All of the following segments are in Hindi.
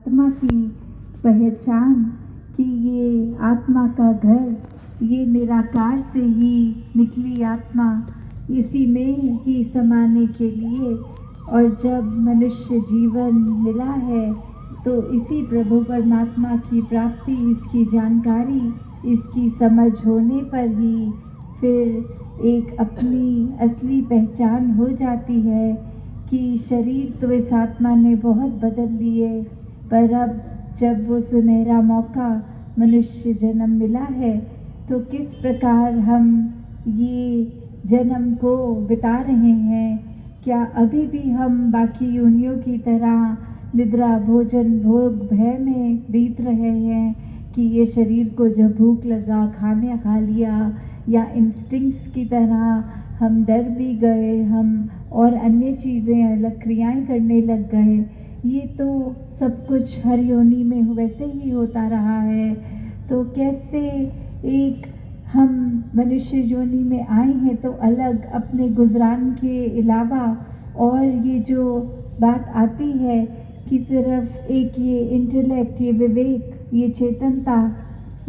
आत्मा की पहचान कि ये आत्मा का घर, ये निराकार से ही निकली आत्मा, इसी में ही समाने के लिए। और जब मनुष्य जीवन मिला है तो इसी प्रभु परमात्मा की प्राप्ति, इसकी जानकारी, इसकी समझ होने पर ही फिर एक अपनी असली पहचान हो जाती है कि शरीर तो इस आत्मा ने बहुत बदल लिए, पर अब जब वो सुनहरा मौका मनुष्य जन्म मिला है तो किस प्रकार हम ये जन्म को बिता रहे हैं। क्या अभी भी हम बाकी योनियों की तरह निद्रा भोजन भोग भय में बीत रहे हैं कि ये शरीर को जब भूख लगा खाने खा लिया, या इंस्टिंक्ट्स की तरह हम डर भी गए, हम और अन्य चीज़ें अलग क्रियाएं करने लग गए। ये तो सब कुछ हर योनि में वैसे ही होता रहा है। तो कैसे एक हम मनुष्य योनि में आए हैं तो अलग अपने गुजरान के अलावा, और ये जो बात आती है कि सिर्फ एक ये इंटेलेक्ट, ये विवेक, ये चेतनता,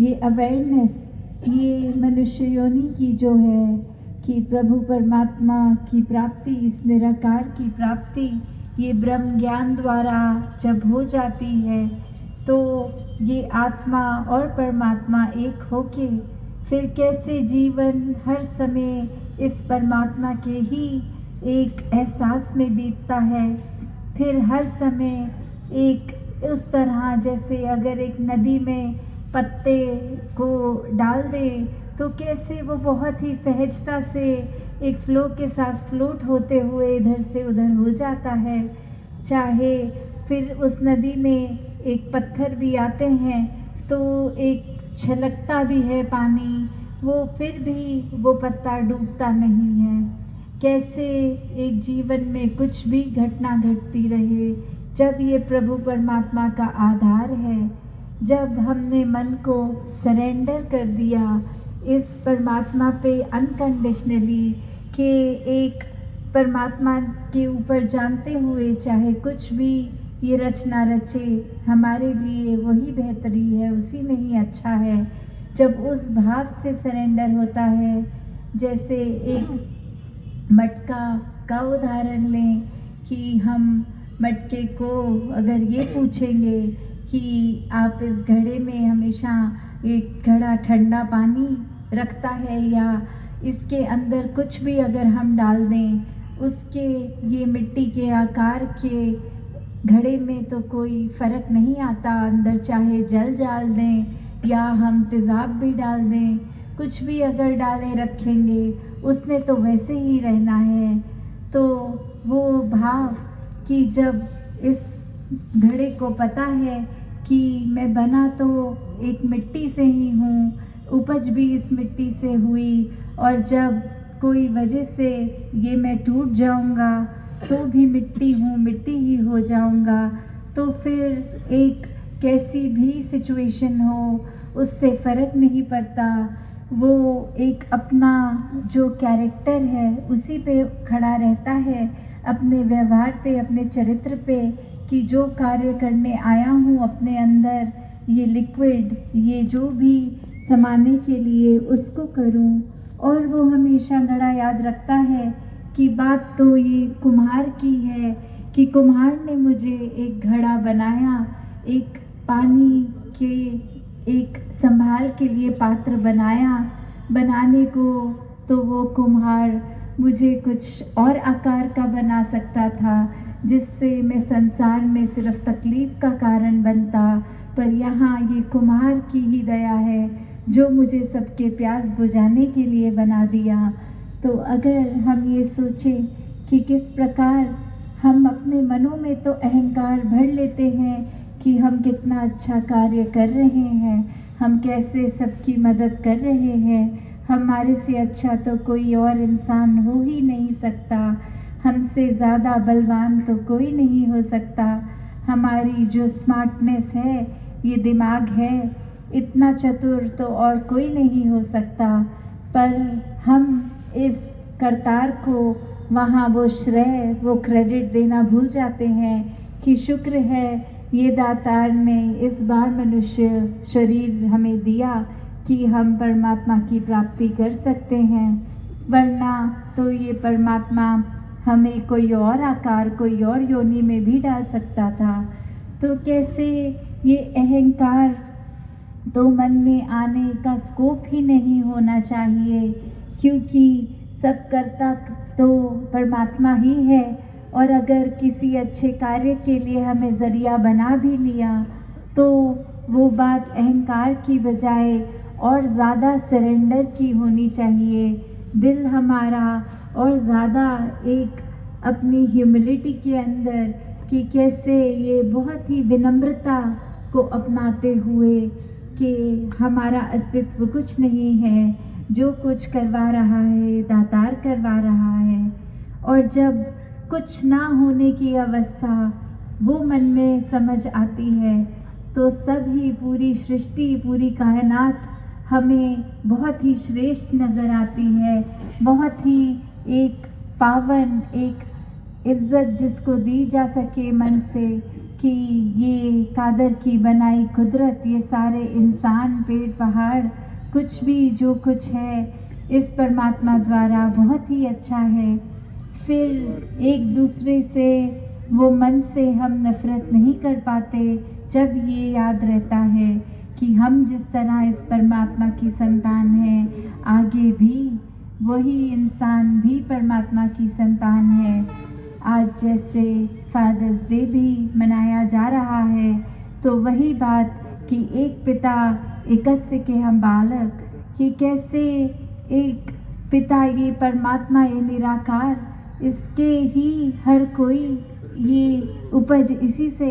ये अवेयरनेस, ये मनुष्य योनि की जो है कि प्रभु परमात्मा की प्राप्ति, इस निराकार की प्राप्ति, ये ब्रह्म ज्ञान द्वारा जब हो जाती है तो ये आत्मा और परमात्मा एक होके फिर कैसे जीवन हर समय इस परमात्मा के ही एक एहसास में बीतता है। फिर हर समय एक उस तरह जैसे अगर एक नदी में पत्ते को डाल दें तो कैसे वो बहुत ही सहजता से एक फ्लो के साथ फ्लोट होते हुए इधर से उधर हो जाता है। चाहे फिर उस नदी में एक पत्थर भी आते हैं तो एक छलकता भी है पानी, वो फिर भी वो पत्ता डूबता नहीं है। कैसे एक जीवन में कुछ भी घटना घटती रहे, जब ये प्रभु परमात्मा का आधार है, जब हमने मन को सरेंडर कर दिया इस परमात्मा पे अनकंडीशनली, कि एक परमात्मा के ऊपर जानते हुए चाहे कुछ भी ये रचना रचे हमारे लिए वही बेहतरी है, उसी में ही अच्छा है। जब उस भाव से सरेंडर होता है, जैसे एक मटका का उदाहरण लें कि हम मटके को अगर ये पूछेंगे कि आप इस घड़े में हमेशा एक घड़ा ठंडा पानी रखता है, या इसके अंदर कुछ भी अगर हम डाल दें उसके ये मिट्टी के आकार के घड़े में तो कोई फ़र्क नहीं आता, अंदर चाहे जल डाल दें या हम तेज़ाब भी डाल दें, कुछ भी अगर डालें रखेंगे उसने तो वैसे ही रहना है। तो वो भाव कि जब इस घड़े को पता है कि मैं बना तो एक मिट्टी से ही हूँ, उपज भी इस मिट्टी से हुई, और जब कोई वजह से ये मैं टूट जाऊँगा तो भी मिट्टी हूँ, मिट्टी ही हो जाऊँगा। तो फिर एक कैसी भी सिचुएशन हो उससे फ़र्क नहीं पड़ता, वो एक अपना जो कैरेक्टर है उसी पे खड़ा रहता है, अपने व्यवहार पे, अपने चरित्र पे, कि जो कार्य करने आया हूँ अपने अंदर ये लिक्विड, ये जो भी समाने के लिए उसको करूँ। और वो हमेशा घड़ा याद रखता है कि बात तो ये कुम्हार की है कि कुम्हार ने मुझे एक घड़ा बनाया, एक पानी के एक संभाल के लिए पात्र बनाया, बनाने को तो वो कुम्हार मुझे कुछ और आकार का बना सकता था जिससे मैं संसार में सिर्फ तकलीफ़ का कारण बनता, पर यहाँ ये कुम्हार की ही दया है जो मुझे सबके प्यास बुझाने के लिए बना दिया। तो अगर हम ये सोचें कि किस प्रकार हम अपने मनों में तो अहंकार भर लेते हैं कि हम कितना अच्छा कार्य कर रहे हैं, हम कैसे सबकी मदद कर रहे हैं, हमारे से अच्छा तो कोई और इंसान हो ही नहीं सकता, हमसे ज़्यादा बलवान तो कोई नहीं हो सकता, हमारी जो स्मार्टनेस है, ये दिमाग है, इतना चतुर तो और कोई नहीं हो सकता। पर हम इस करतार को वहाँ वो श्रेय, वो क्रेडिट देना भूल जाते हैं कि शुक्र है ये दातार ने इस बार मनुष्य शरीर हमें दिया कि हम परमात्मा की प्राप्ति कर सकते हैं, वरना तो ये परमात्मा हमें कोई और आकार, कोई और योनि में भी डाल सकता था। तो कैसे ये अहंकार तो मन में आने का स्कोप ही नहीं होना चाहिए, क्योंकि सब कर्ता तो परमात्मा ही है। और अगर किसी अच्छे कार्य के लिए हमें ज़रिया बना भी लिया तो वो बात अहंकार की बजाय और ज़्यादा सरेंडर की होनी चाहिए। दिल हमारा और ज़्यादा एक अपनी ह्यूमिलिटी के अंदर कि कैसे ये बहुत ही विनम्रता को अपनाते हुए कि हमारा अस्तित्व कुछ नहीं है, जो कुछ करवा रहा है दातार करवा रहा है। और जब कुछ ना होने की अवस्था वो मन में समझ आती है तो सब ही पूरी सृष्टि, पूरी कायनात हमें बहुत ही श्रेष्ठ नज़र आती है, बहुत ही एक पावन, एक इज़्ज़त जिसको दी जा सके मन से कि ये कादर की बनाई कुदरत, ये सारे इंसान, पेड़ पहाड़, कुछ भी जो कुछ है इस परमात्मा द्वारा बहुत ही अच्छा है। फिर एक दूसरे से वो मन से हम नफ़रत नहीं कर पाते जब ये याद रहता है कि हम जिस तरह इस परमात्मा की संतान हैं, आगे भी वही इंसान भी परमात्मा की संतान है। आज जैसे फादर्स डे भी मनाया जा रहा है तो वही बात कि एक पिता एकस्य के हम बालक, कि कैसे एक पिता ये परमात्मा, ये निराकार, इसके ही हर कोई ये उपज इसी से,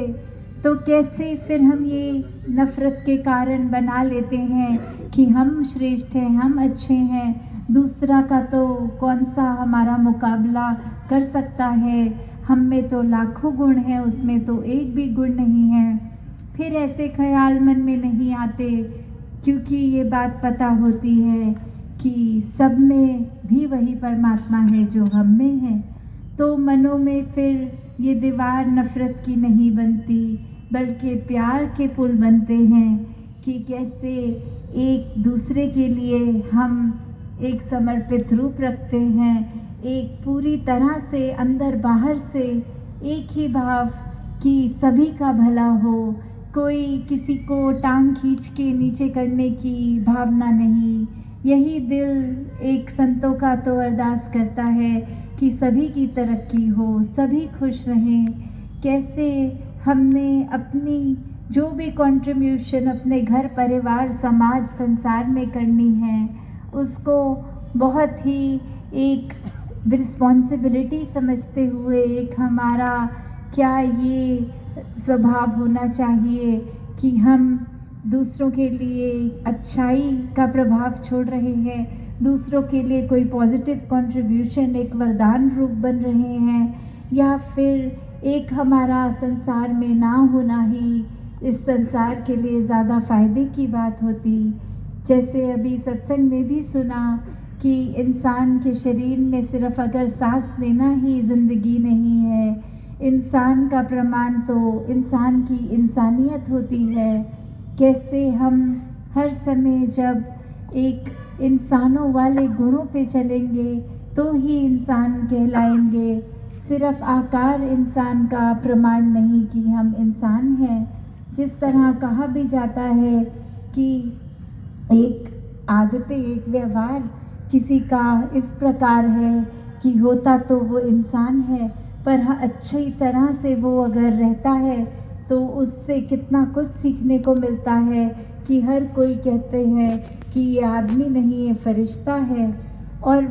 तो कैसे फिर हम ये नफ़रत के कारण बना लेते हैं कि हम श्रेष्ठ हैं, हम अच्छे हैं, दूसरा का तो कौन सा हमारा मुकाबला कर सकता है, हम में तो लाखों गुण हैं, उसमें तो एक भी गुण नहीं है। फिर ऐसे ख्याल मन में नहीं आते, क्योंकि ये बात पता होती है कि सब में भी वही परमात्मा है जो हम में है। तो मनों में फिर ये दीवार नफ़रत की नहीं बनती, बल्कि प्यार के पुल बनते हैं कि कैसे एक दूसरे के लिए हम एक समर्पित रूप रखते हैं, एक पूरी तरह से अंदर बाहर से एक ही भाव कि सभी का भला हो, कोई किसी को टांग खींच के नीचे करने की भावना नहीं। यही दिल एक संतों का तो अरदास करता है कि सभी की तरक्की हो, सभी खुश रहें। कैसे हमने अपनी जो भी कंट्रीब्यूशन अपने घर, परिवार, समाज, संसार में करनी है, उसको बहुत ही एक रिस्पॉन्सिबिलिटी समझते हुए एक हमारा क्या ये स्वभाव होना चाहिए कि हम दूसरों के लिए अच्छाई का प्रभाव छोड़ रहे हैं, दूसरों के लिए कोई पॉजिटिव कंट्रीब्यूशन एक वरदान रूप बन रहे हैं, या फिर एक हमारा संसार में ना होना ही इस संसार के लिए ज़्यादा फ़ायदे की बात होती। जैसे अभी सत्संग में भी सुना कि इंसान के शरीर में सिर्फ अगर सांस लेना ही ज़िंदगी नहीं है, इंसान का प्रमाण तो इंसान की इंसानियत होती है। कैसे हम हर समय जब एक इंसानों वाले गुणों पे चलेंगे तो ही इंसान कहलाएंगे, सिर्फ आकार इंसान का प्रमाण नहीं कि हम इंसान हैं। जिस तरह कहा भी जाता है कि एक आदतें, एक व्यवहार किसी का इस प्रकार है कि होता तो वो इंसान है, पर अच्छी तरह से वो अगर रहता है तो उससे कितना कुछ सीखने को मिलता है कि हर कोई कहते हैं कि ये आदमी नहीं, ये फरिश्ता है। और